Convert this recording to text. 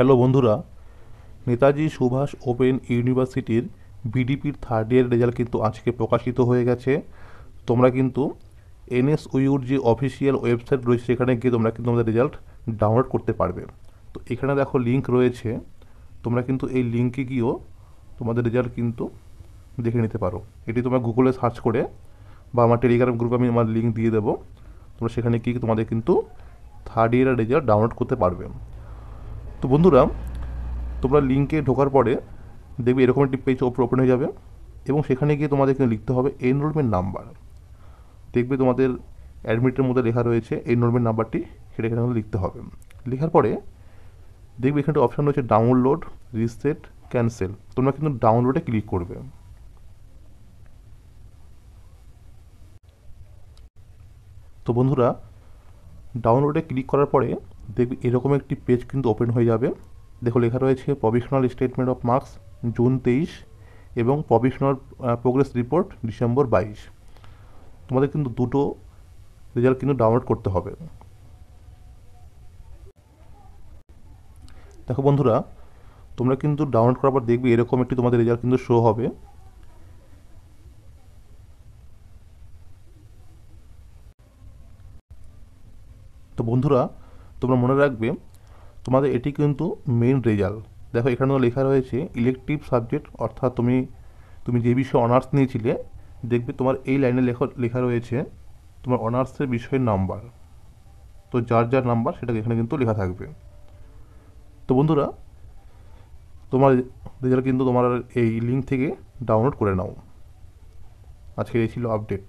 Hello বন্ধুরা, Netaji Subhash open ইউনিভার্সিটির বিডিপির third year result কিন্তু আজকে প্রকাশিত হয়ে গেছে। তোমরা কিন্তু এনএসইউর যে অফিসিয়াল ওয়েবসাইট রয়েছে সেখানে গিয়ে তোমরা কিন্তু তোমাদের রেজাল্ট ডাউনলোড করতে পারবে। তো এখানে দেখো লিঙ্ক রয়েছে, তোমরা কিন্তু এই লিঙ্কে গিয়েও তোমাদের রেজাল্ট কিন্তু দেখে নিতে পারো। এটি তোমরা গুগলে সার্চ করে বা আমার টেলিগ্রাম গ্রুপে আমি আমার লিঙ্ক দিয়ে দেবো, তোমরা সেখানে গিয়ে তোমাদের কিন্তু থার্ড ইয়ারের রেজাল্ট ডাউনলোড করতে পারবে। তো বন্ধুরা, তোমরা লিঙ্কে ঢোকার পরে দেখবে এরকম একটি পেজ ওপেন হয়ে যাবে এবং সেখানে গিয়ে তোমাদেরকে লিখতে হবে এনরোলমেন্ট নাম্বার। দেখবে তোমাদের অ্যাডমিটের মধ্যে লেখা রয়েছে এনরোলমেন্ট নাম্বারটি, সেটা এখানে লিখতে হবে। লেখার পরে দেখবে এখানে অপশান রয়েছে ডাউনলোড, রিসেট, ক্যান্সেল। তোমরা কিন্তু ডাউনলোডে ক্লিক করবে। তো বন্ধুরা, ডাউনলোডে ক্লিক করার পরে দেখবে এরকম একটি পেজ কিন্তু ওপেন হয়ে যাবে। দেখো লেখা রয়েছে provisional statement of marks June 23 এবং প্রভিশনাল প্রোগ্রেস রিপোর্ট ডিসেম্বর 22। তোমাদের কিন্তু দুটো রেজাল্ট কিন্তু ডাউনলোড করতে হবে। দেখো বন্ধুরা, তোমরা কিন্তু ডাউনলোড করার পর দেখবে এরকম একটি তোমাদের রেজাল্ট কিন্তু শো হবে। তো বন্ধুরা, তোমরা মনে রাখবে তোমাদের এটি কিন্তু মেন রেজাল্ট। দেখো এখানে লেখা রয়েছে ইলেকটিভ সাবজেক্ট, অর্থাৎ তুমি তুমি যে বিষয়ে অনার্স নিয়েছিলে, দেখবে তোমার এই লাইনে লেখা রয়েছে তোমার অনার্সের বিষয়ের নাম্বার। তো যার যার নাম্বার সেটা এখানে কিন্তু লেখা থাকবে। তো বন্ধুরা, তোমার রেজাল্ট কিন্তু তোমার এই লিঙ্ক থেকে ডাউনলোড করে নাও। আজকে এই ছিল আপডেট।